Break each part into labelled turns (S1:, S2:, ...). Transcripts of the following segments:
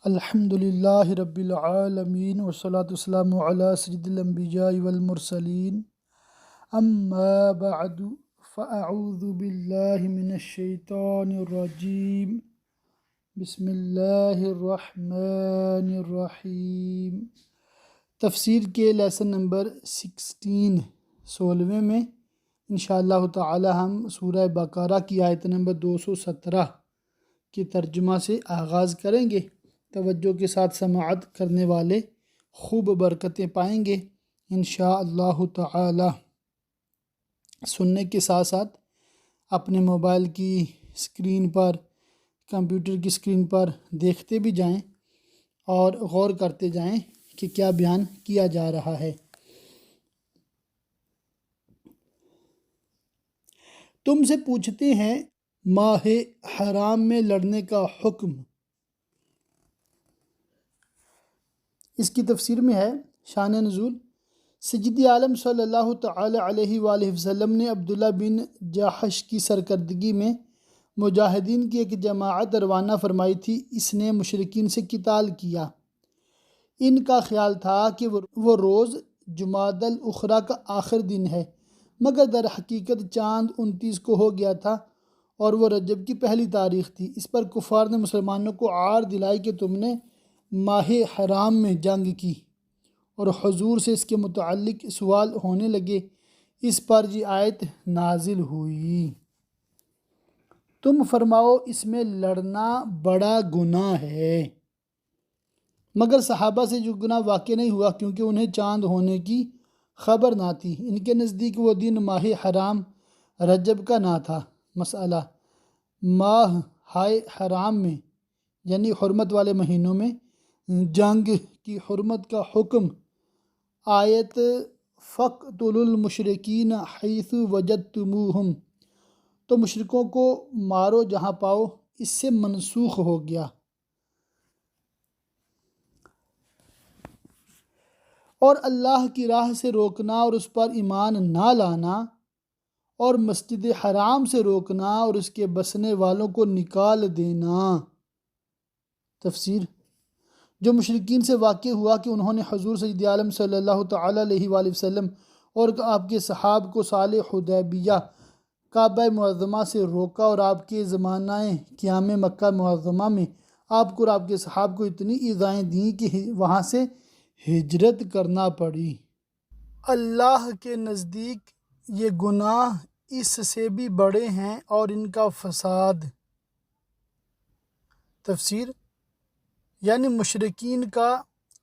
S1: الحمد للہ رب العالمین والصلاة والسلام علی سید الانبیاء والمرسلین اما بعد فاعوذ باللہ من الشیطان الرجیم بسم اللہ الرحمن الرحیم۔ تفسیر کے لیسن نمبر 16 میں انشاءاللہ تعالی ہم سورہ بقرہ کی آیت نمبر 217 کے ترجمہ سے آغاز کریں گے۔ توجہ کے ساتھ سماعت کرنے والے خوب برکتیں پائیں گے انشاءاللہ تعالی۔ سننے کے ساتھ ساتھ اپنے موبائل کی اسکرین پر، کمپیوٹر کی اسکرین پر دیکھتے بھی جائیں اور غور کرتے جائیں کہ کیا بیان کیا جا رہا ہے۔ تم سے پوچھتے ہیں ماہ حرام میں لڑنے کا حکم۔ اس کی تفسیر میں ہے شان نزول۔ سید عالم صلی اللہ تعالی علیہ وآلہ وسلم نے عبداللہ بن جحش کی سرکردگی میں مجاہدین کی ایک جماعت روانہ فرمائی تھی۔ اس نے مشرکین سے قتال کیا۔ ان کا خیال تھا کہ وہ روز جمادی الاخری کا آخر دن ہے، مگر در حقیقت چاند 29 کو ہو گیا تھا اور وہ رجب کی پہلی تاریخ تھی۔ اس پر کفار نے مسلمانوں کو عار دلائی کہ تم نے ماہ حرام میں جنگ کی، اور حضور سے اس کے متعلق سوال ہونے لگے۔ اس پر یہ آیت نازل ہوئی، تم فرماؤ اس میں لڑنا بڑا گناہ ہے۔ مگر صحابہ سے جو گناہ واقع نہیں ہوا کیونکہ انہیں چاند ہونے کی خبر نہ تھی۔ ان کے نزدیک وہ دن ماہ حرام رجب کا نہ تھا۔ مسئلہ: ماہ حرام میں یعنی حرمت والے مہینوں میں جنگ کی حرمت کا حکم۔ آیت فَاقْتُلُوا الْمُشْرِكِينَ حَيْثُ وَجَدْتُمُوهُمْ، تو مشرکوں کو مارو جہاں پاؤ، اس سے منسوخ ہو گیا۔ اور اللہ کی راہ سے روکنا اور اس پر ایمان نہ لانا، اور مسجد حرام سے روکنا اور اس کے بسنے والوں کو نکال دینا۔ تفسیر: جو مشرکین سے واقع ہوا کہ انہوں نے حضور سید عالم صلی اللہ تعالی علیہ وآلہ وسلم اور آپ کے صحاب کو سال حدیبیہ کعبہ معظمہ سے روکا، اور آپ کے زمانہ قیام مکہ معظمہ میں آپ کو اور آپ کے صحاب کو اتنی ایذائیں دیں کہ وہاں سے ہجرت کرنا پڑی۔ اللہ کے نزدیک یہ گناہ اس سے بھی بڑے ہیں اور ان کا فساد۔ تفسیر: یعنی مشرکین کا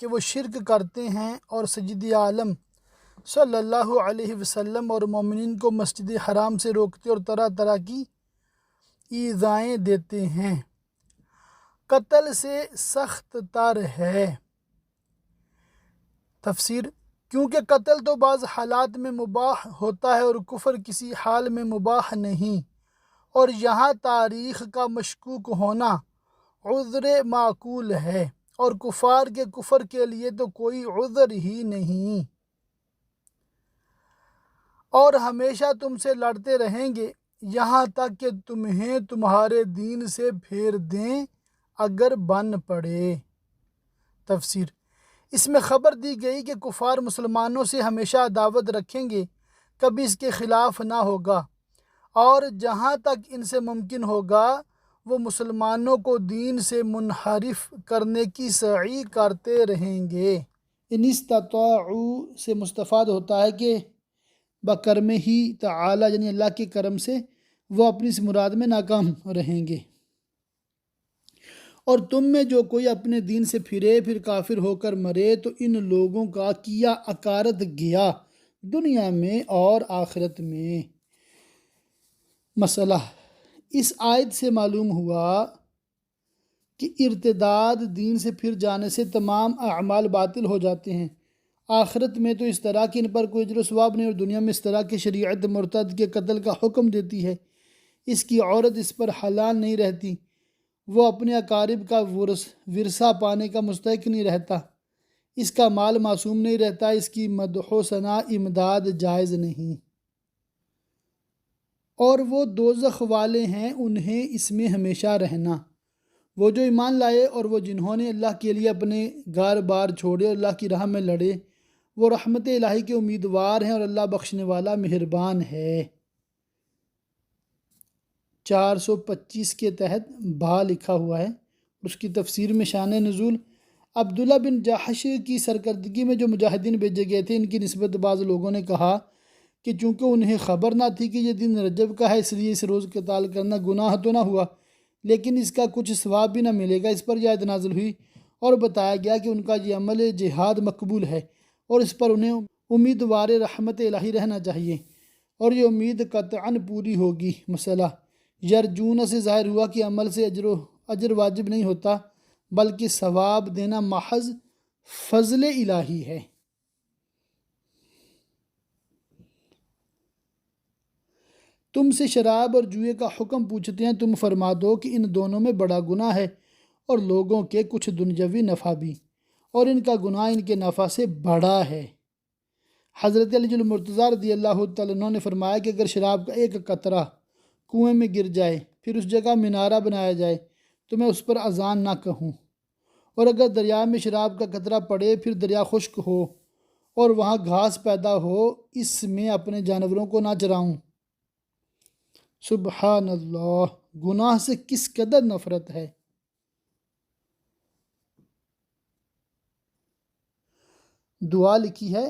S1: کہ وہ شرک کرتے ہیں اور سید عالم صلی اللہ علیہ وسلم اور مومنین کو مسجد حرام سے روکتے اور طرح طرح کی ایذائیں دیتے ہیں۔ قتل سے سخت تر ہے۔ تفسیر: کیونکہ قتل تو بعض حالات میں مباح ہوتا ہے اور کفر کسی حال میں مباح نہیں، اور یہاں تاریخ کا مشکوک ہونا عذر معقول ہے، اور کفار کے کفر کے لیے تو کوئی عذر ہی نہیں۔ اور ہمیشہ تم سے لڑتے رہیں گے یہاں تک کہ تمہیں تمہارے دین سے پھیر دیں اگر بن پڑے۔ تفسیر: اس میں خبر دی گئی کہ کفار مسلمانوں سے ہمیشہ عداوت رکھیں گے، کبھی اس کے خلاف نہ ہوگا، اور جہاں تک ان سے ممکن ہوگا وہ مسلمانوں کو دین سے منحرف کرنے کی سعی کرتے رہیں گے۔ ان استطاعوا سے مستفاد ہوتا ہے کہ بکرم ہی تعالی یعنی اللہ کے کرم سے وہ اپنی اس مراد میں ناکام رہیں گے۔ اور تم میں جو کوئی اپنے دین سے پھرے پھر کافر ہو کر مرے تو ان لوگوں کا کیا اکارت گیا دنیا میں اور آخرت میں۔ مسئلہ: اس آیت سے معلوم ہوا کہ ارتداد دین سے پھر جانے سے تمام اعمال باطل ہو جاتے ہیں۔ آخرت میں تو اس طرح کہ ان پر کوئی اجر و ثواب نہیں، اور دنیا میں اس طرح کی شریعت مرتد کے قتل کا حکم دیتی ہے۔ اس کی عورت اس پر حلال نہیں رہتی، وہ اپنے اقارب کا ورثہ پانے کا مستحق نہیں رہتا، اس کا مال معصوم نہیں رہتا، اس کی مدح و ثنا امداد جائز نہیں، اور وہ دوزخ والے ہیں، انہیں اس میں ہمیشہ رہنا۔ وہ جو ایمان لائے اور وہ جنہوں نے اللہ کے لیے اپنے گھر بار چھوڑے اور اللہ کی راہ میں لڑے، وہ رحمت الہی کے امیدوار ہیں اور اللہ بخشنے والا مہربان ہے۔ 425 کے تحت با لکھا ہوا ہے۔ اس کی تفسیر میں شان نزول: عبداللہ بن جاحش کی سرکردگی میں جو مجاہدین بھیجے گئے تھے، ان کی نسبت بعض لوگوں نے کہا کہ چونکہ انہیں خبر نہ تھی کہ یہ دن رجب کا ہے، اس لیے اس روز قتال کرنا گناہ تو نہ ہوا، لیکن اس کا کچھ ثواب بھی نہ ملے گا۔ اس پر یہ آیت نازل ہوئی اور بتایا گیا کہ ان کا یہ عمل جہاد مقبول ہے اور اس پر انہیں امیدوار رحمت الہی رہنا چاہیے، اور یہ امید قطعاً پوری ہوگی۔ مسئلہ: یرجون سے ظاہر ہوا کہ عمل سے اجر واجب نہیں ہوتا، بلکہ ثواب دینا محض فضل الہی ہے۔ تم سے شراب اور جوئے کا حکم پوچھتے ہیں، تم فرما دو کہ ان دونوں میں بڑا گناہ ہے اور لوگوں کے کچھ دنیاوی نفع بھی، اور ان کا گناہ ان کے نفع سے بڑا ہے۔ حضرت علی المرتضیٰ رضی اللہ تعالیٰ عنہ نے فرمایا کہ اگر شراب کا ایک قطرہ کنویں میں گر جائے، پھر اس جگہ مینارہ بنایا جائے، تو میں اس پر اذان نہ کہوں، اور اگر دریا میں شراب کا قطرہ پڑے، پھر دریا خشک ہو اور وہاں گھاس پیدا ہو، اس میں اپنے جانوروں کو نہ چراؤں۔ سبحان اللہ، گناہ سے کس قدر نفرت ہے۔ دعا لکھی ہے: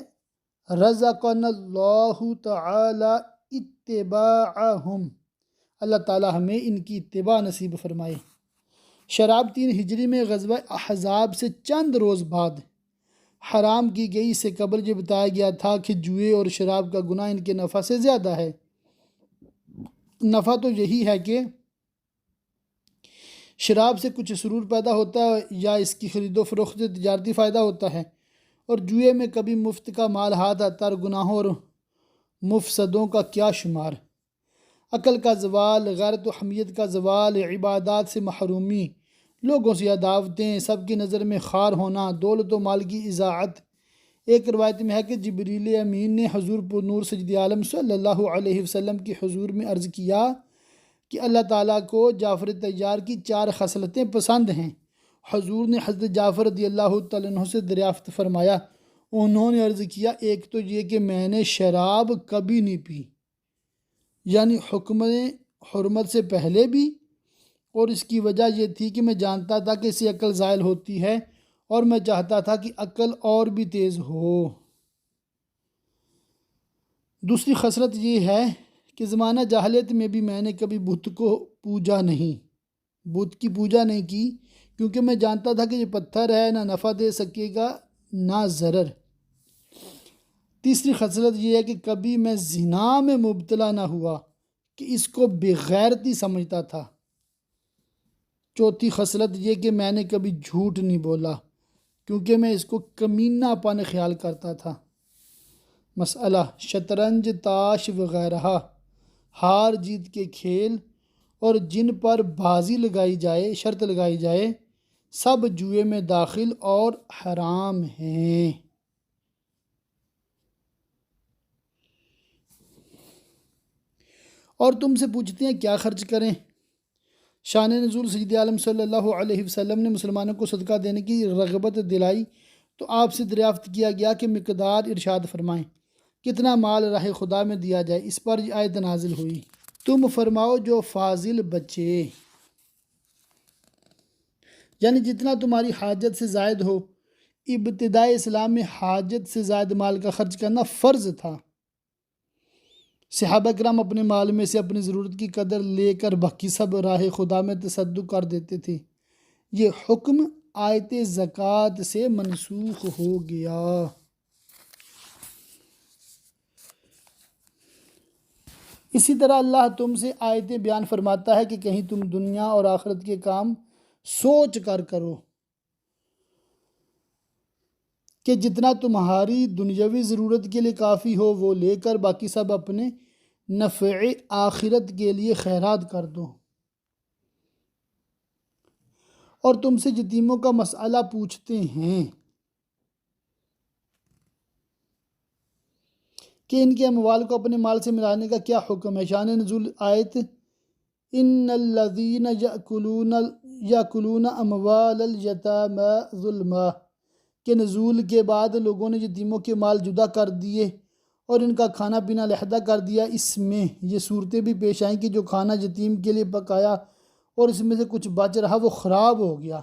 S1: رزقنا اللہ تعالی اتباعہم، اللہ تعالی ہمیں ان کی اتباع نصیب فرمائے۔ شراب 3 ہجری میں غزوہ احزاب سے چند روز بعد حرام کی گئی، اس سے قبل یہ بتایا گیا تھا کہ جوئے اور شراب کا گناہ ان کے نفع سے زیادہ ہے۔ نفع تو یہی ہے کہ شراب سے کچھ سرور پیدا ہوتا ہے یا اس کی خرید و فروخت سے تجارتی فائدہ ہوتا ہے، اور جوئے میں کبھی مفت کا مال ہاتھ آتا، اور گناہوں اور مفسدوں کا کیا شمار۔ عقل کا زوال، غیرت و حمیت کا زوال، عبادات سے محرومی، لوگوں سے عداوتیں، سب کی نظر میں خوار ہونا، دولت و مال کی اضاعت۔ ایک روایت میں ہے کہ جبریل امین نے حضور پر نور سید عالم صلی اللہ علیہ وسلم کی حضور میں عرض کیا کہ اللہ تعالیٰ کو جعفر طیار کی 4 خصلتیں پسند ہیں۔ حضور نے حضرت جعفر رضی اللہ تعالیٰ عنہ سے دریافت فرمایا، انہوں نے عرض کیا، ایک تو یہ کہ میں نے شراب کبھی نہیں پی، یعنی حکم حرمت سے پہلے بھی، اور اس کی وجہ یہ تھی کہ میں جانتا تھا کہ اس سے عقل زائل ہوتی ہے اور میں چاہتا تھا کہ عقل اور بھی تیز ہو۔ دوسری خصلت یہ ہے کہ زمانہ جاہلیت میں بھی میں نے کبھی بت کو پوجا نہیں، بت کی پوجا نہیں کی، کیونکہ میں جانتا تھا کہ یہ پتھر ہے، نہ نفع دے سکے گا نہ ضرر۔ تیسری خصلت یہ ہے کہ کبھی میں زنا میں مبتلا نہ ہوا کہ اس کو بغیرتی سمجھتا تھا۔ چوتھی خصلت یہ کہ میں نے کبھی جھوٹ نہیں بولا، کیونکہ میں اس کو کمینہ پن خیال کرتا تھا۔ مسئلہ: شطرنج، تاش وغیرہ ہار جیت کے کھیل اور جن پر بازی لگائی جائے، شرط لگائی جائے، سب جوئے میں داخل اور حرام ہیں۔ اور تم سے پوچھتے ہیں کیا خرچ کریں۔ شان نزول: سید عالم صلی اللہ علیہ وسلم نے مسلمانوں کو صدقہ دینے کی رغبت دلائی تو آپ سے دریافت کیا گیا کہ مقدار ارشاد فرمائیں، کتنا مال راہ خدا میں دیا جائے۔ اس پر یہ آیت نازل ہوئی: تم فرماؤ جو فاضل بچے، یعنی جتنا تمہاری حاجت سے زائد ہو۔ ابتدائی اسلام میں حاجت سے زائد مال کا خرچ کرنا فرض تھا۔ صحابہ کرام اپنے مال میں سے اپنی ضرورت کی قدر لے کر باقی سب راہ خدا میں تصدق کر دیتے تھے۔ یہ حکم آیت زکوٰۃ سے منسوخ ہو گیا۔ اسی طرح اللہ تم سے آیتیں بیان فرماتا ہے کہ کہیں تم دنیا اور آخرت کے کام سوچ کر کرو کہ جتنا تمہاری دنیاوی ضرورت کے لیے کافی ہو وہ لے کر باقی سب اپنے نفع آخرت کے لیے خیرات کر دو۔ اور تم سے یتیموں کا مسئلہ پوچھتے ہیں کہ ان کے اموال کو اپنے مال سے ملانے کا کیا حکم ہے۔ شان نزول آیت: ان الذین یأکلون یاکلون اموال الیتامی ظلما، کہ نزول کے بعد لوگوں نے یتیموں کے مال جدا کر دیے اور ان کا کھانا پینا علیحدہ کر دیا۔ اس میں یہ صورتیں بھی پیش آئیں کہ جو کھانا یتیم کے لیے پکایا اور اس میں سے کچھ بچ رہا وہ خراب ہو گیا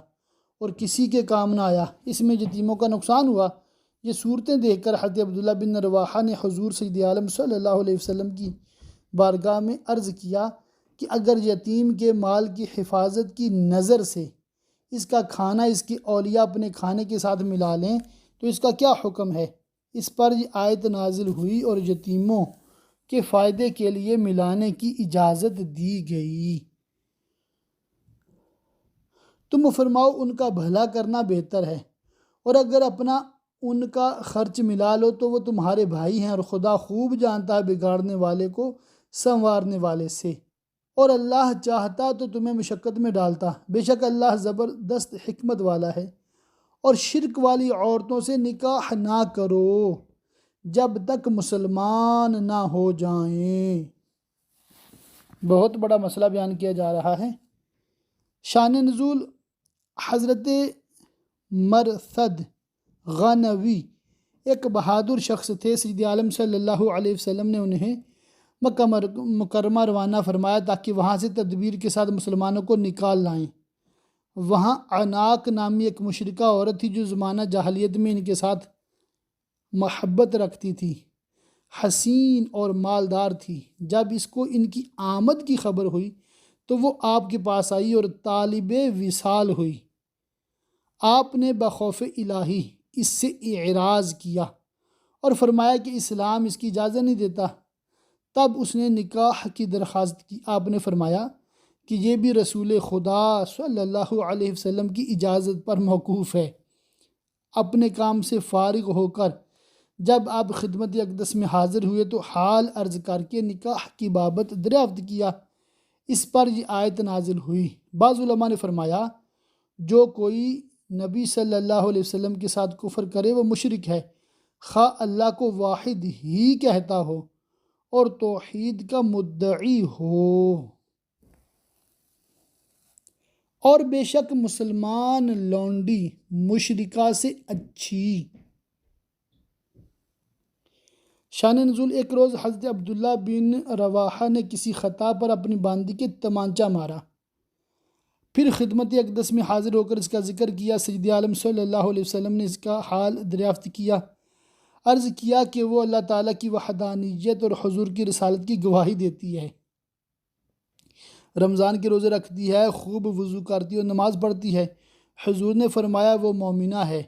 S1: اور کسی کے کام نہ آیا، اس میں یتیموں کا نقصان ہوا۔ یہ صورتیں دیکھ کر حضرت عبداللہ بن رواحہ نے حضور سید عالم صلی اللہ علیہ وسلم کی بارگاہ میں عرض کیا کہ اگر یتیم کے مال کی حفاظت کی نظر سے اس کا کھانا اس کی اولیاء اپنے کھانے کے ساتھ ملا لیں تو اس کا کیا حکم ہے؟ اس پر یہ آیت نازل ہوئی اور یتیموں کے فائدے کے لیے ملانے کی اجازت دی گئی۔ تم فرماؤ ان کا بھلا کرنا بہتر ہے، اور اگر اپنا ان کا خرچ ملا لو تو وہ تمہارے بھائی ہیں، اور خدا خوب جانتا ہے بگاڑنے والے کو سنوارنے والے سے، اور اللہ چاہتا تو تمہیں مشقت میں ڈالتا، بے شک اللہ زبردست حکمت والا ہے۔ اور شرک والی عورتوں سے نکاح نہ کرو جب تک مسلمان نہ ہو جائیں۔ بہت بڑا مسئلہ بیان کیا جا رہا ہے۔ شان نزول: حضرت مرثد غنوی ایک بہادر شخص تھے۔ سید عالم صلی اللہ علیہ وسلم نے انہیں مکہ مکرمہ روانہ فرمایا تاکہ وہاں سے تدبیر کے ساتھ مسلمانوں کو نکال لائیں۔ وہاں عناق نامی ایک مشرکہ عورت تھی جو زمانہ جاہلیت میں ان کے ساتھ محبت رکھتی تھی، حسین اور مالدار تھی۔ جب اس کو ان کی آمد کی خبر ہوئی تو وہ آپ کے پاس آئی اور طالب وصال ہوئی۔ آپ نے بخوف الہی اس سے اعراض کیا اور فرمایا کہ اسلام اس کی اجازت نہیں دیتا۔ تب اس نے نکاح کی درخواست کی۔ آپ نے فرمایا کہ یہ بھی رسول خدا صلی اللہ علیہ وسلم کی اجازت پر موقوف ہے۔ اپنے کام سے فارغ ہو کر جب آپ خدمت اقدس میں حاضر ہوئے تو حال عرض کر کے نکاح کی بابت دریافت کیا۔ اس پر یہ آیت نازل ہوئی۔ بعض علماء نے فرمایا جو کوئی نبی صلی اللہ علیہ وسلم کے ساتھ کفر کرے وہ مشرک ہے، خواہ اللہ کو واحد ہی کہتا ہو اور توحید کا مدعی ہو، اور بے شک مسلمان لونڈی مشرکہ سے اچھی۔ شان نزول: ایک روز حضرت عبداللہ بن رواحہ نے کسی خطا پر اپنی باندی کے تمانچہ مارا، پھر خدمت اقدس میں حاضر ہو کر اس کا ذکر کیا۔ سید عالم صلی اللہ علیہ وسلم نے اس کا حال دریافت کیا، عرض کیا کہ وہ اللہ تعالیٰ کی وحدانیت اور حضور کی رسالت کی گواہی دیتی ہے، رمضان کے روزے رکھتی ہے، خوب وضو کرتی اور نماز پڑھتی ہے۔ حضور نے فرمایا وہ مومنہ ہے۔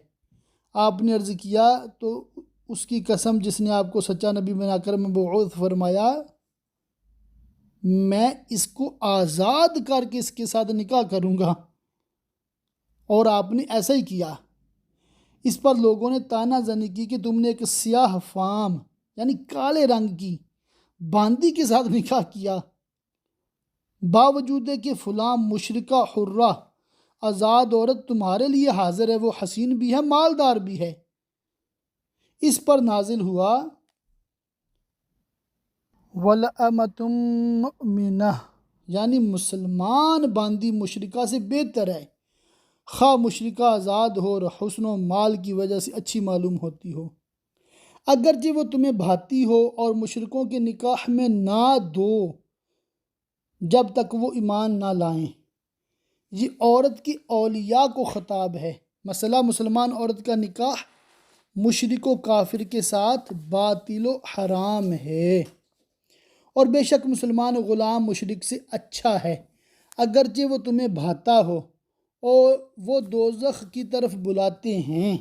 S1: آپ نے عرض کیا تو اس کی قسم جس نے آپ کو سچا نبی بنا کر مبعوث فرمایا، میں اس کو آزاد کر کے اس کے ساتھ نکاح کروں گا، اور آپ نے ایسا ہی کیا۔ اس پر لوگوں نے طعنہ زنی کی کہ تم نے ایک سیاہ فام یعنی کالے رنگ کی باندی کے ساتھ نکاح کیا، باوجود کہ فلاں مشرکہ حرہ آزاد عورت تمہارے لیے حاضر ہے، وہ حسین بھی ہے، مالدار بھی ہے۔ اس پر نازل ہوا وَلَأَمَةٌ مُؤْمِنَةٌ، یعنی مسلمان باندی مشرکہ سے بہتر ہے، خواہ مشرکہ آزاد ہو اور حسن و مال کی وجہ سے اچھی معلوم ہوتی ہو، اگرچہ وہ تمہیں بھاتی ہو، اور مشرکوں کے نکاح میں نہ دو جب تک وہ ایمان نہ لائیں۔ یہ عورت کی اولیاء کو خطاب ہے۔ مسئلہ مسلمان عورت کا نکاح مشرک و کافر کے ساتھ باطل و حرام ہے، اور بے شک مسلمان غلام مشرک سے اچھا ہے، اگرچہ وہ تمہیں بھاتا ہو اور وہ دوزخ کی طرف بلاتے ہیں۔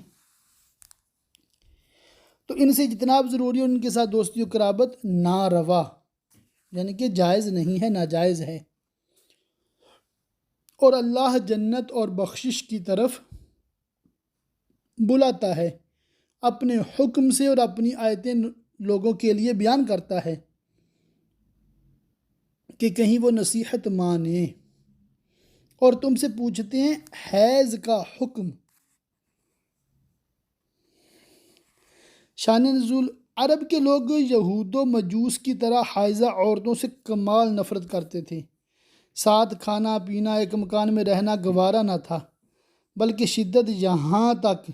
S1: تو ان سے اجتناب ضروری ہے، ان کے ساتھ دوستی و قرابت ناروا یعنی کہ جائز نہیں ہے، ناجائز ہے، اور اللہ جنت اور بخشش کی طرف بلاتا ہے، اپنے حکم سے، اور اپنی آیتیں لوگوں کے لیے بیان کرتا ہے کہ کہیں وہ نصیحت مانیں۔ اور تم سے پوچھتے ہیں حیض کا حکم۔ شان نزول: عرب کے لوگ یہود و مجوس کی طرح حائضہ عورتوں سے کمال نفرت کرتے تھے، ساتھ کھانا پینا، ایک مکان میں رہنا گوارا نہ تھا، بلکہ شدت یہاں تک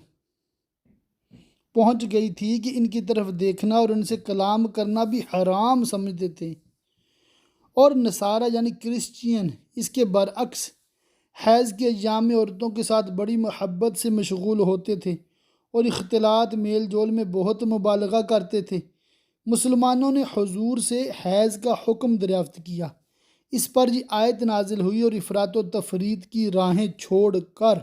S1: پہنچ گئی تھی کہ ان کی طرف دیکھنا اور ان سے کلام کرنا بھی حرام سمجھتے تھے۔ اور نصارہ یعنی کرسچین اس کے برعکس حیض کے ایام میں عورتوں کے ساتھ بڑی محبت سے مشغول ہوتے تھے اور اختلاط میل جول میں بہت مبالغہ کرتے تھے۔ مسلمانوں نے حضور سے حیض کا حکم دریافت کیا، اس پر یہ آیت نازل ہوئی اور افراط و تفریط کی راہیں چھوڑ کر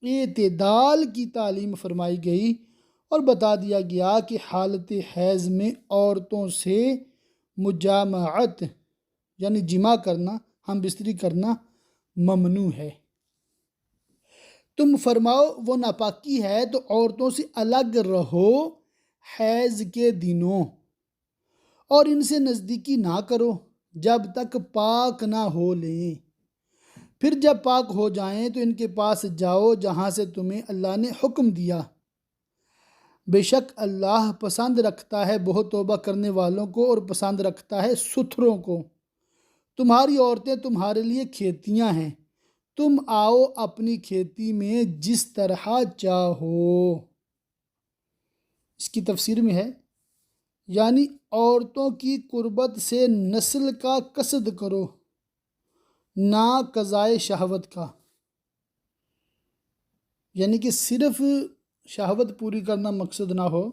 S1: اعتدال کی تعلیم فرمائی گئی اور بتا دیا گیا کہ حالت حیض میں عورتوں سے مجامعت یعنی جمع کرنا، ہم بستری کرنا ممنوع ہے۔ تم فرماؤ وہ ناپاکی ہے تو عورتوں سے الگ رہو حیض کے دنوں، اور ان سے نزدیکی نہ کرو جب تک پاک نہ ہو لیں، پھر جب پاک ہو جائیں تو ان کے پاس جاؤ جہاں سے تمہیں اللہ نے حکم دیا، بے شک اللہ پسند رکھتا ہے بہت توبہ کرنے والوں کو اور پسند رکھتا ہے ستھروں کو۔ تمہاری عورتیں تمہارے لیے کھیتیاں ہیں، تم آؤ اپنی کھیتی میں جس طرح چاہو۔ اس کی تفسیر میں ہے یعنی عورتوں کی قربت سے نسل کا قصد کرو، نہ قضائے شہوت کا، یعنی کہ صرف شہوت پوری کرنا مقصد نہ ہو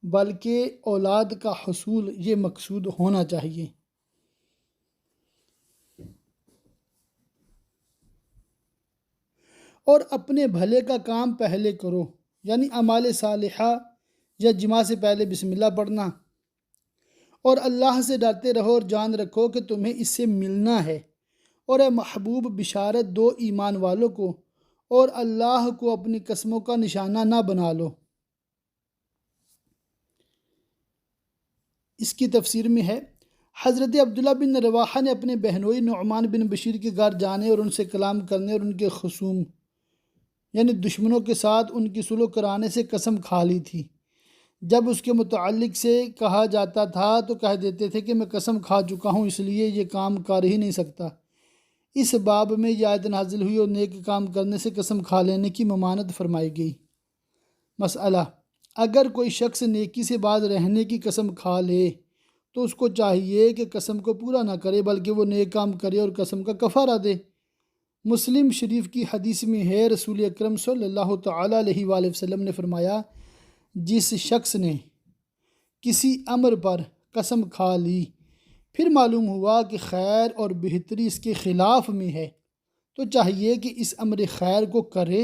S1: بلکہ اولاد کا حصول یہ مقصود ہونا چاہیے۔ اور اپنے بھلے کا کام پہلے کرو، یعنی اعمال صالحہ یا جماع سے پہلے بسم اللہ پڑھنا، اور اللہ سے ڈرتے رہو اور جان رکھو کہ تمہیں اس سے ملنا ہے، اور اے محبوب بشارت دو ایمان والوں کو، اور اللہ کو اپنی قسموں کا نشانہ نہ بنا لو۔ اس کی تفسیر میں ہے حضرت عبداللہ بن رواحہ نے اپنے بہنوئی نعمان بن بشیر کے گھر جانے اور ان سے کلام کرنے اور ان کے خصوم یعنی دشمنوں کے ساتھ ان کی صلح کرانے سے قسم کھا لی تھی۔ جب اس کے متعلق سے کہا جاتا تھا تو کہہ دیتے تھے کہ میں قسم کھا چکا ہوں، اس لیے یہ کام کر ہی نہیں سکتا۔ اس باب میں یہ آیت نازل ہوئی اور نیک کام کرنے سے قسم کھا لینے کی ممانعت فرمائی گئی۔ مسئلہ: اگر کوئی شخص نیکی سے باز رہنے کی قسم کھا لے تو اس کو چاہیے کہ قسم کو پورا نہ کرے بلکہ وہ نیک کام کرے اور قسم کا کفارہ دے۔ مسلم شریف کی حدیث میں ہے رسول اکرم صلی اللہ تعالیٰ علیہ وآلہ وسلم نے فرمایا، جس شخص نے کسی امر پر قسم کھا لی پھر معلوم ہوا کہ خیر اور بہتری اس کے خلاف میں ہے تو چاہیے کہ اس امر خیر کو کرے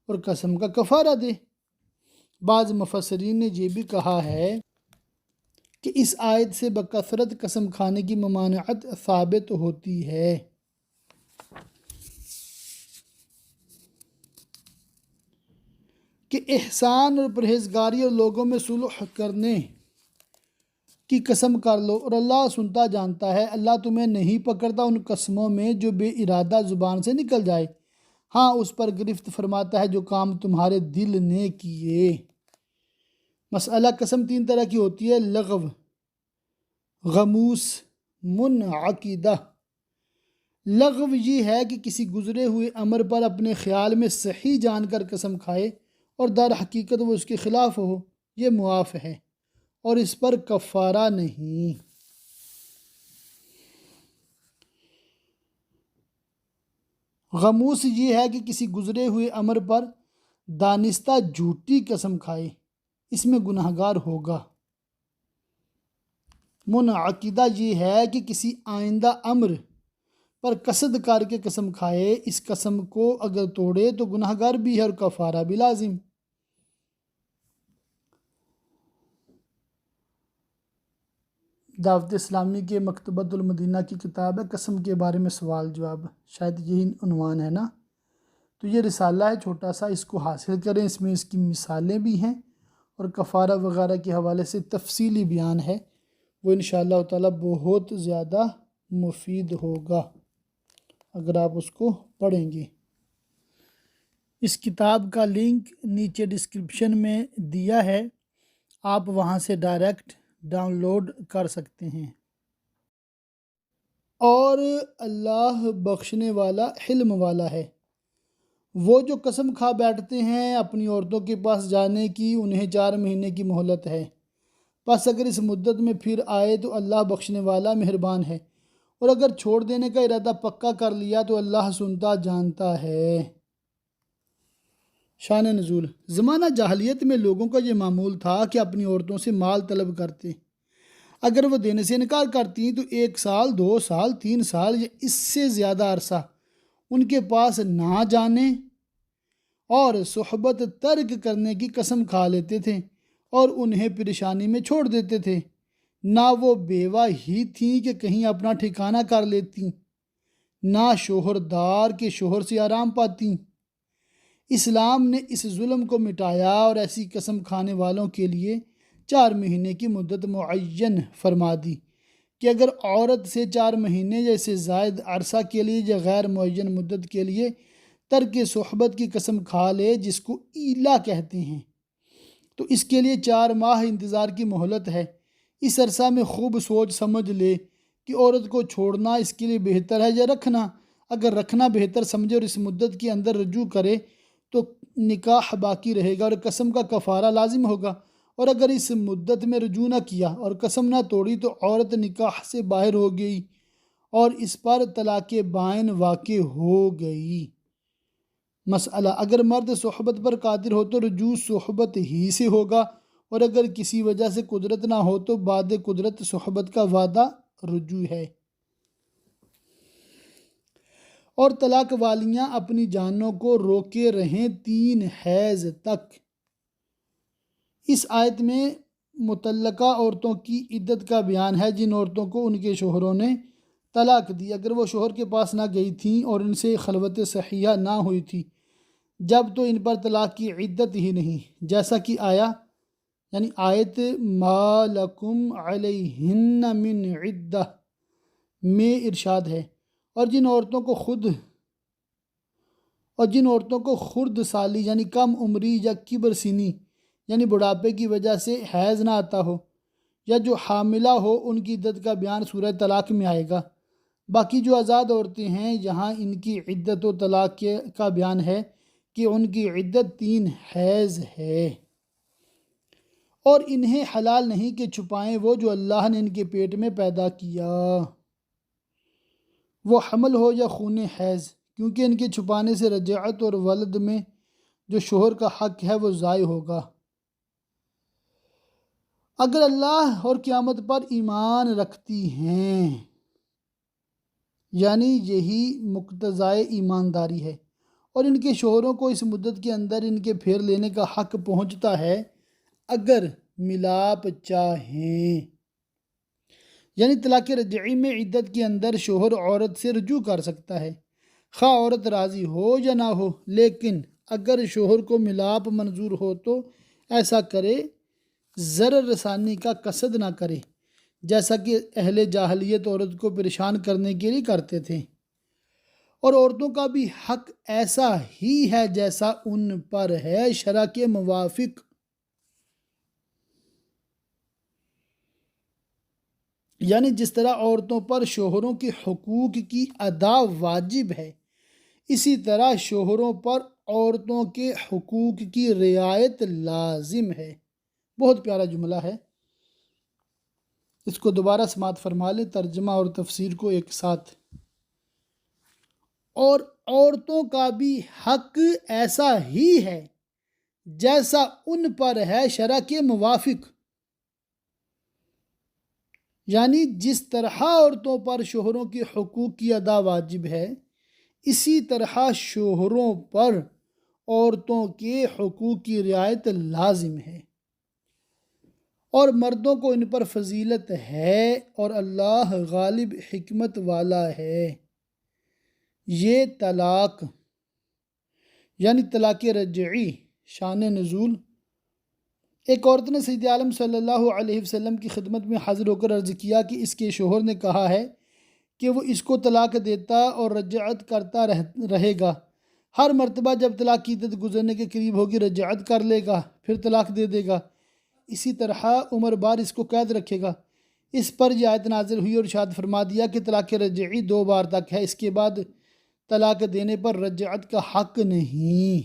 S1: اور قسم کا کفارہ دے۔ بعض مفسرین نے یہ بھی کہا ہے کہ اس آیت سے بکثرت قسم کھانے کی ممانعت ثابت ہوتی ہے۔ کہ احسان اور پرہیزگاری اور لوگوں میں صلح کرنے کی قسم کر لو اور اللہ سنتا جانتا ہے، اللہ تمہیں نہیں پکڑتا ان قسموں میں جو بے ارادہ زبان سے نکل جائے، ہاں اس پر گرفت فرماتا ہے جو کام تمہارے دل نے کیے۔ مسئلہ: قسم تین طرح کی ہوتی ہے: لغو، غموس، منعقدہ۔ لغو یہ ہے کہ کسی گزرے ہوئے امر پر اپنے خیال میں صحیح جان کر قسم کھائے اور در حقیقت وہ اس کے خلاف ہو، یہ معاف ہے اور اس پر کفارہ نہیں۔ غموس یہ ہے کہ کسی گزرے ہوئے امر پر دانستہ جھوٹی قسم کھائے، اس میں گناہگار ہوگا۔ منعقدہ یہ ہے کہ کسی آئندہ امر پر قصد کر کے قسم کھائے، اس قسم کو اگر توڑے تو گناہگار بھی ہے اور کفارہ بھی لازم۔ دعوت اسلامی کے مکتبۃ المدینہ کی کتاب ہے قسم کے بارے میں سوال جواب، شاید یہی عنوان ہے نا، تو یہ رسالہ ہے چھوٹا سا، اس کو حاصل کریں، اس میں اس کی مثالیں بھی ہیں اور کفارہ وغیرہ کے حوالے سے تفصیلی بیان ہے، وہ انشاءاللہ تعالی بہت زیادہ مفید ہوگا اگر آپ اس کو پڑھیں گے۔ اس کتاب کا لنک نیچے ڈسکرپشن میں دیا ہے، آپ وہاں سے ڈائریکٹ ڈاؤن لوڈ کر سکتے ہیں۔ اور اللہ بخشنے والا حلم والا ہے۔ وہ جو قسم کھا بیٹھتے ہیں اپنی عورتوں کے پاس جانے کی، انہیں 4 مہینے کی مہلت ہے، پس اگر اس مدت میں پھر آئے تو اللہ بخشنے والا مہربان ہے، اور اگر چھوڑ دینے کا ارادہ پکا کر لیا تو اللہ سنتا جانتا ہے۔ شان نزول: زمانہ جاہلیت میں لوگوں کا یہ معمول تھا کہ اپنی عورتوں سے مال طلب کرتے، اگر وہ دینے سے انکار کرتی تو 1 سال، 2 سال، 3 سال یا اس سے زیادہ عرصہ ان کے پاس نہ جانے اور صحبت ترک کرنے کی قسم کھا لیتے تھے اور انہیں پریشانی میں چھوڑ دیتے تھے۔ نہ وہ بیوہ ہی تھیں کہ کہیں اپنا ٹھکانہ کر لیتیں، نہ شوہردار کے شوہر سے آرام پاتی۔ اسلام نے اس ظلم کو مٹایا اور ایسی قسم کھانے والوں کے لیے 4 مہینے کی مدت معین فرما دی کہ اگر عورت سے 4 مہینے یا اس سے زائد عرصہ کے لیے یا غیر معین مدت کے لیے ترک صحبت کی قسم کھا لے، جس کو ایلا کہتے ہیں، تو اس کے لیے 4 ماہ انتظار کی مہلت ہے۔ اس عرصہ میں خوب سوچ سمجھ لے کہ عورت کو چھوڑنا اس کے لیے بہتر ہے یا رکھنا۔ اگر رکھنا بہتر سمجھے اور اس مدت کے اندر رجوع کرے تو نکاح باقی رہے گا اور قسم کا کفارہ لازم ہوگا، اور اگر اس مدت میں رجوع نہ کیا اور قسم نہ توڑی تو عورت نکاح سے باہر ہو گئی اور اس پر طلاق بائن واقع ہو گئی۔ مسئلہ: اگر مرد صحبت پر قادر ہو تو رجوع صحبت ہی سے ہوگا، اور اگر کسی وجہ سے قدرت نہ ہو تو بعد قدرت صحبت کا وعدہ رجوع ہے۔ اور طلاق والیاں اپنی جانوں کو روکے رہیں 3 حیض تک۔ اس آیت میں مطلقہ عورتوں کی عدت کا بیان ہے، جن عورتوں کو ان کے شوہروں نے طلاق دی اگر وہ شوہر کے پاس نہ گئی تھیں اور ان سے خلوت صحیحہ نہ ہوئی تھی، جب تو ان پر طلاق کی عدت ہی نہیں، جیسا کہ یعنی آیت ما لکم علیہن من عدہ میں ارشاد ہے۔ اور جن عورتوں کو خرد سالی یعنی کم عمری یا کبر سنی یعنی بڑھاپے کی وجہ سے حیض نہ آتا ہو یا جو حاملہ ہو، ان کی عدت کا بیان سورہ طلاق میں آئے گا۔ باقی جو آزاد عورتیں ہیں، یہاں ان کی عدت و طلاق کا بیان ہے کہ ان کی عدت 3 حیض ہے، اور انہیں حلال نہیں کہ چھپائیں وہ جو اللہ نے ان کے پیٹ میں پیدا کیا، وہ حمل ہو یا خون حیض، کیونکہ ان کے چھپانے سے رجعت اور ولد میں جو شوہر کا حق ہے وہ ضائع ہوگا۔ اگر اللہ اور قیامت پر ایمان رکھتی ہیں، یعنی یہی مقتضائے ایمانداری ہے، اور ان کے شوہروں کو اس مدت کے اندر ان کے پھیر لینے کا حق پہنچتا ہے اگر ملاپ چاہیں، یعنی طلاق رجعی میں عدت کے اندر شوہر عورت سے رجوع کر سکتا ہے، خواہ عورت راضی ہو یا نہ ہو، لیکن اگر شوہر کو ملاپ منظور ہو تو ایسا کرے، ضرر رسانی کا قصد نہ کرے، جیسا کہ اہل جاہلیت عورت کو پریشان کرنے کے لیے کرتے تھے۔ اور عورتوں کا بھی حق ایسا ہی ہے جیسا ان پر ہے شرع کے موافق، یعنی جس طرح عورتوں پر شوہروں کے حقوق کی ادا واجب ہے، اسی طرح شوہروں پر عورتوں کے حقوق کی رعایت لازم ہے۔ بہت پیارا جملہ ہے، اس کو دوبارہ سماعت فرما لیں، ترجمہ اور تفسیر کو ایک ساتھ۔ اور عورتوں کا بھی حق ایسا ہی ہے جیسا ان پر ہے شرع کے موافق، یعنی جس طرح عورتوں پر شوہروں کے حقوق کی ادا واجب ہے، اسی طرح شوہروں پر عورتوں کے حقوق کی رعایت لازم ہے، اور مردوں کو ان پر فضیلت ہے، اور اللہ غالب حکمت والا ہے۔ یہ طلاق یعنی طلاق رجعی شان نزول: ایک عورت نے سید عالم صلی اللہ علیہ وسلم کی خدمت میں حاضر ہو کر عرض کیا کہ اس کے شوہر نے کہا ہے کہ وہ اس کو طلاق دیتا اور رجعت کرتا رہے گا، ہر مرتبہ جب طلاق کی عدت گزرنے کے قریب ہوگی رجعت کر لے گا، پھر طلاق دے دے گا، اسی طرح عمر بار اس کو قید رکھے گا۔ اس پر یہ آیت نازل ہوئی اور ارشاد فرما دیا کہ طلاق رجعی 2 بار تک ہے، اس کے بعد طلاق دینے پر رجعت کا حق نہیں۔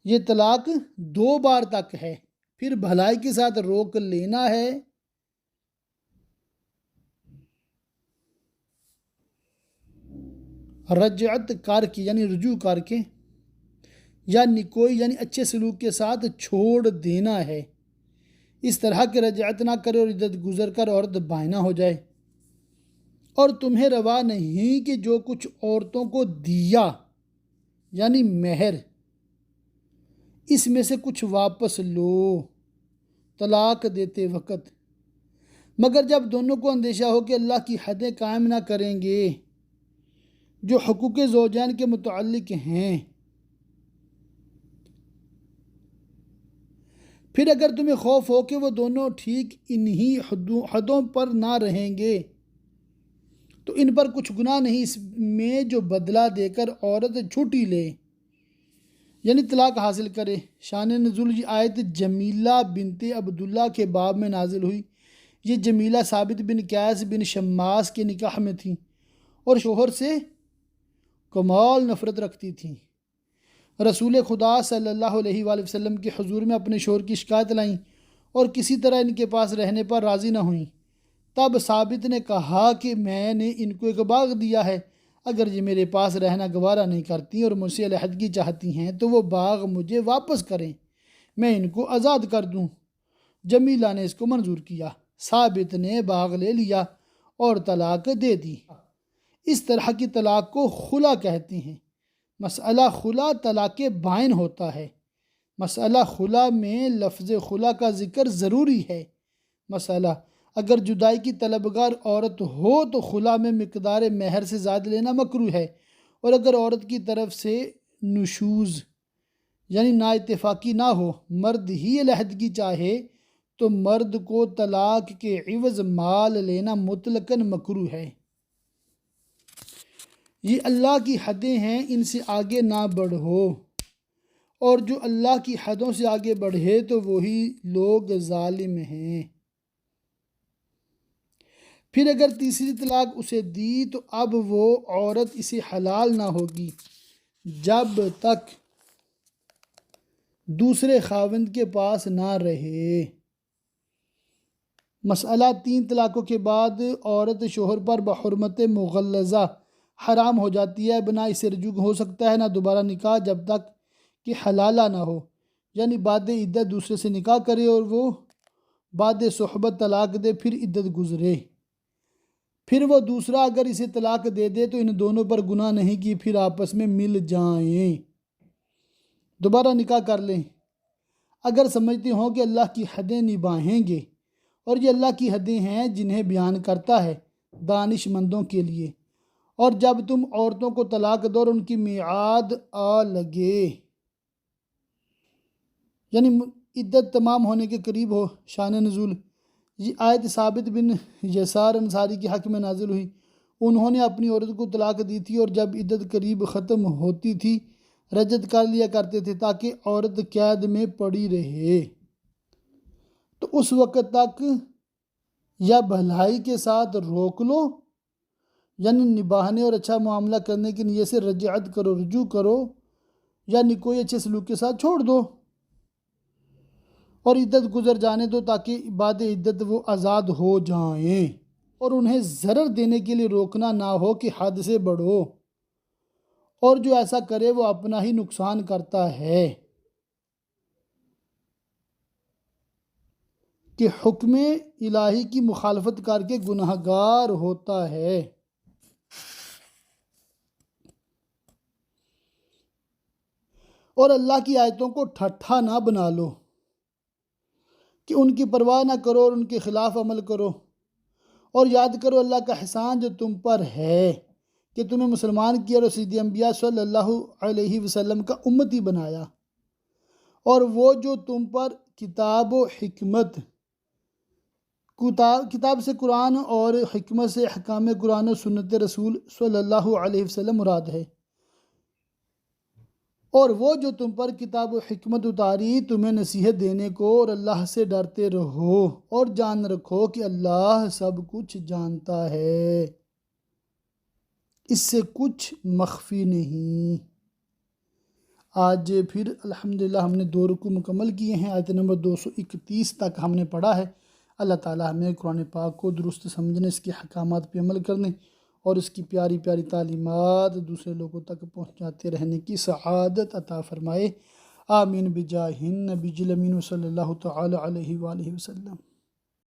S1: یہ طلاق 2 بار تک ہے، پھر بھلائی کے ساتھ روک لینا ہے۔ رجعت کر کے یعنی رجوع کر کے، یا نکوئی یعنی اچھے سلوک کے ساتھ چھوڑ دینا ہے۔ اس طرح کہ رجعت نہ کرے اور عدت گزر کر عورت بائنہ ہو جائے۔ اور تمہیں روا نہیں کہ جو کچھ عورتوں کو دیا یعنی مہر، اس میں سے کچھ واپس لو طلاق دیتے وقت، مگر جب دونوں کو اندیشہ ہو کہ اللہ کی حدیں قائم نہ کریں گے جو حقوق زوجین کے متعلق ہیں۔ پھر اگر تمہیں خوف ہو کہ وہ دونوں ٹھیک انہی حدوں پر نہ رہیں گے تو ان پر کچھ گناہ نہیں اس میں جو بدلہ دے کر عورت چھٹی لے یعنی طلاق حاصل کرے۔ شان نزول یہ آیت جمیلہ بنت عبداللہ کے باب میں نازل ہوئی۔ یہ جمیلہ ثابت بن قیس بن شماس کے نکاح میں تھیں اور شوہر سے کمال نفرت رکھتی تھیں۔ رسول خدا صلی اللہ علیہ وآلہ وسلم کے حضور میں اپنے شوہر کی شکایت لائیں اور کسی طرح ان کے پاس رہنے پر راضی نہ ہوئیں۔ تب ثابت نے کہا کہ میں نے ان کو ایک باغ دیا ہے، اگر یہ میرے پاس رہنا گوارا نہیں کرتی اور مجھ سے علیحدگی چاہتی ہیں تو وہ باغ مجھے واپس کریں، میں ان کو آزاد کر دوں۔ جمیلہ نے اس کو منظور کیا، ثابت نے باغ لے لیا اور طلاق دے دی۔ اس طرح کی طلاق کو خلا کہتے ہیں۔ مسئلہ خلا طلاق بائن ہوتا ہے۔ مسئلہ خلا میں لفظ خلا کا ذکر ضروری ہے۔ مسئلہ اگر جدائی کی طلبگار عورت ہو تو خلا میں مقدار مہر سے زیادہ لینا مکروہ ہے، اور اگر عورت کی طرف سے نشوز یعنی نا اتفاقی نہ ہو، مرد ہی علیحدگی چاہے تو مرد کو طلاق کے عوض مال لینا مطلقاً مکروہ ہے۔ یہ اللہ کی حدیں ہیں، ان سے آگے نہ بڑھو، اور جو اللہ کی حدوں سے آگے بڑھے تو وہی لوگ ظالم ہیں۔ پھر اگر تیسری طلاق اسے دی تو اب وہ عورت اسے حلال نہ ہوگی جب تک دوسرے خاوند کے پاس نہ رہے۔ مسئلہ 3 طلاقوں کے بعد عورت شوہر پر بحرمت مغلظہ حرام ہو جاتی ہے، بنا اسے رجوع ہو سکتا ہے نہ دوبارہ نکاح جب تک کہ حلالہ نہ ہو، یعنی بعد عدت دوسرے سے نکاح کرے اور وہ بعد صحبت طلاق دے، پھر عدت گزرے، پھر وہ دوسرا اگر اسے طلاق دے دے تو ان دونوں پر گناہ نہیں کہ پھر آپس میں مل جائیں، دوبارہ نکاح کر لیں اگر سمجھتے ہوں کہ اللہ کی حدیں نبھائیں گے، اور یہ اللہ کی حدیں ہیں جنہیں بیان کرتا ہے دانش مندوں کے لیے۔ اور جب تم عورتوں کو طلاق دو اور ان کی میعاد آ لگے یعنی عدت تمام ہونے کے قریب ہو۔ شان نزول یہ آیت ثابت بن یسار انصاری کے حق میں نازل ہوئی۔ انہوں نے اپنی عورت کو طلاق دی تھی اور جب عدت قریب ختم ہوتی تھی رجعت کر لیا کرتے تھے تاکہ عورت قید میں پڑی رہے، تو اس وقت تک یا بھلائی کے ساتھ روک لو یعنی نبھانے اور اچھا معاملہ کرنے کی نیت سے رجعت کرو، رجوع کرو، یا کوئی اچھے سلوک کے ساتھ چھوڑ دو اور عدت گزر جانے دو تاکہ بعد عدت وہ آزاد ہو جائیں، اور انہیں ضرر دینے کے لیے روکنا نہ ہو کہ حد سے بڑھو، اور جو ایسا کرے وہ اپنا ہی نقصان کرتا ہے کہ حکم الہی کی مخالفت کر کے گناہگار ہوتا ہے۔ اور اللہ کی آیتوں کو ٹھٹھا نہ بنا لو کہ ان کی پرواہ نہ کرو اور ان کے خلاف عمل کرو، اور یاد کرو اللہ کا احسان جو تم پر ہے کہ تمہیں مسلمان کیا اور سید انبیاء صلی اللہ علیہ وسلم کا امتی بنایا، اور وہ جو تم پر کتاب و حکمت کتاب سے قرآن اور حکمت سے احکام قرآن و سنت رسول صلی اللہ علیہ وسلم مراد ہے، اور وہ جو تم پر کتاب و حکمت اتاری تمہیں نصیحت دینے کو، اور اللہ سے ڈرتے رہو اور جان رکھو کہ اللہ سب کچھ جانتا ہے، اس سے کچھ مخفی نہیں۔ آج پھر الحمدللہ ہم نے 2 رکوع مکمل کیے ہیں۔ آیت نمبر 231 تک ہم نے پڑھا ہے۔ اللہ تعالیٰ ہمیں قرآن پاک کو درست سمجھنے، اس کے حکامات پہ عمل کرنے اور اس کی پیاری پیاری تعلیمات دوسرے لوگوں تک پہنچاتے رہنے کی سعادت عطا فرمائے۔ آمین بجاہ النبی الامین صلی اللہ تعالی علیہ وآلہ وسلم۔